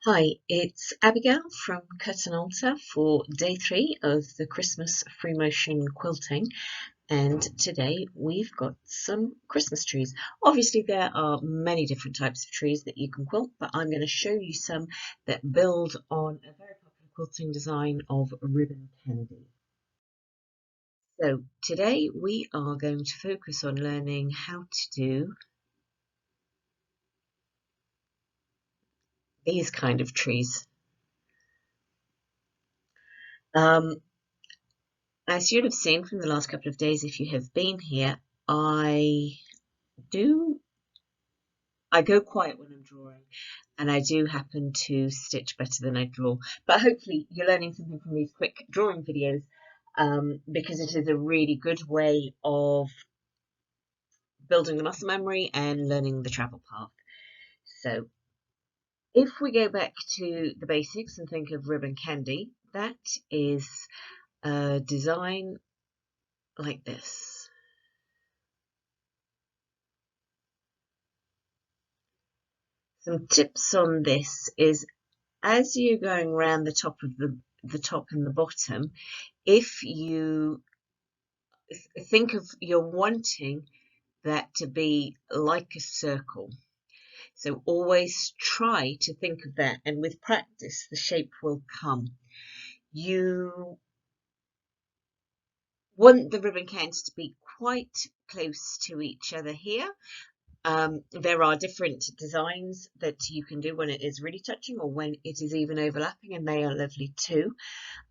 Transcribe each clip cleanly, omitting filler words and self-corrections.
Hi, it's Abigail from Cut and Alter for day 3 of the Christmas free motion quilting, and today we've got some Christmas trees. Obviously there are many different types of trees that you can quilt, but I'm going to show you some that build on a very popular quilting design of ribbon candy. So today we are going to focus on learning how to do these kind of trees. As you'd have seen from the last couple of days, if you have been here, I go quiet when I'm drawing, and I do happen to stitch better than I draw. But hopefully you're learning something from these quick drawing videos, because it is a really good way of building the muscle memory and learning the travel path. So if we go back to the basics and think of ribbon candy, that is a design like this. Some tips on this is, as you're going around the top of the top and the bottom, if you think of you're wanting that to be like a circle, so always try to think of that, and with practice the shape will come. You want the ribbon cans to be quite close to each other here. There are different designs that you can do when it is really touching or when it is even overlapping, and they are lovely too.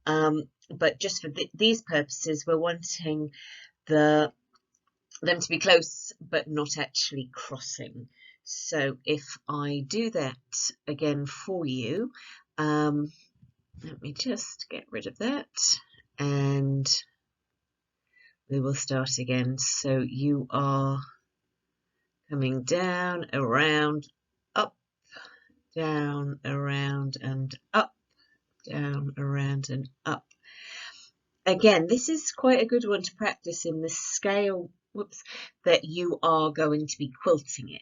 But just for these purposes, we're wanting them to be close but not actually crossing. So if I do that again for you, let me just get rid of that and we will start again. So you are coming down, around, up, down, around and up, down, around and up. Again, this is quite a good one to practice in the scale, that you are going to be quilting it.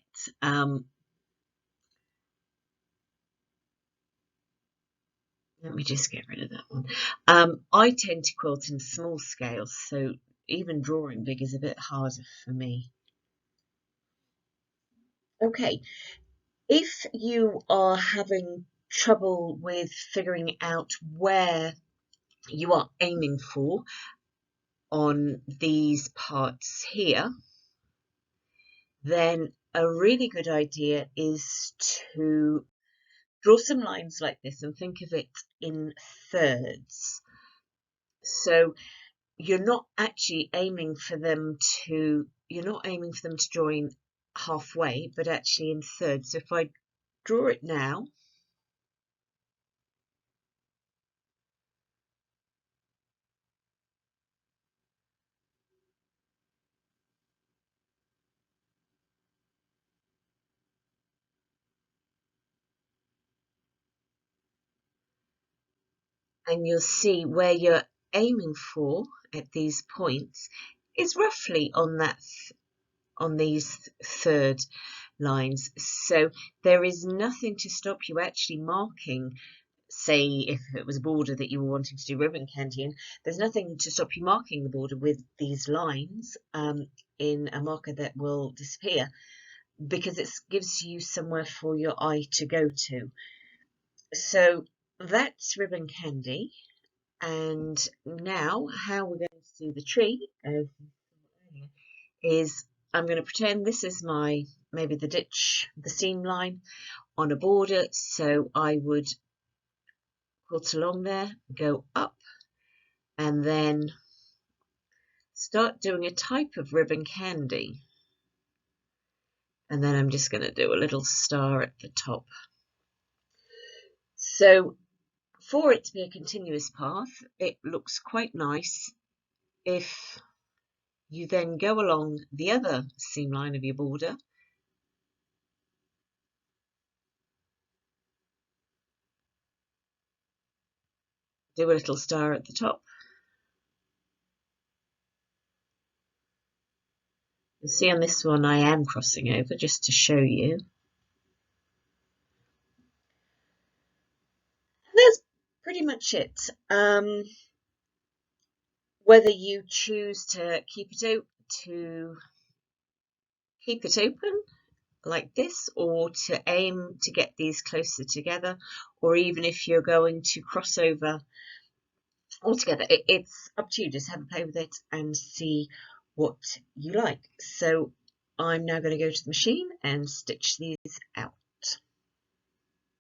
Let me just get rid of that one. I tend to quilt in small scales, so even drawing big is a bit harder for me. Okay, if you are having trouble with figuring out where you are aiming for on these parts here, then a really good idea is to draw some lines like this and think of it in thirds. So you're not actually aiming for them to join halfway, but actually in thirds. So if I draw it now, and you'll see where you're aiming for at these points is roughly on these third lines. So there is nothing to stop you actually marking, say if it was a border that you were wanting to do ribbon candy in, there's nothing to stop you marking the border with these lines in a marker that will disappear, because it gives you somewhere for your eye to go to. So that's ribbon candy. And now how we're going to do the tree is, I'm going to pretend this is maybe the seam line on a border. So I would quilt along there, go up, and then start doing a type of ribbon candy. And then I'm just going to do a little star at the top. So for it to be a continuous path, it looks quite nice if you then go along the other seam line of your border, do a little star at the top. You'll see on this one I am crossing over just to show you. much it. Whether you choose to keep it open like this, or to aim to get these closer together, or even if you're going to cross over altogether, it's up to you. Just have a play with it and see what you like. So I'm now going to go to the machine and stitch these out.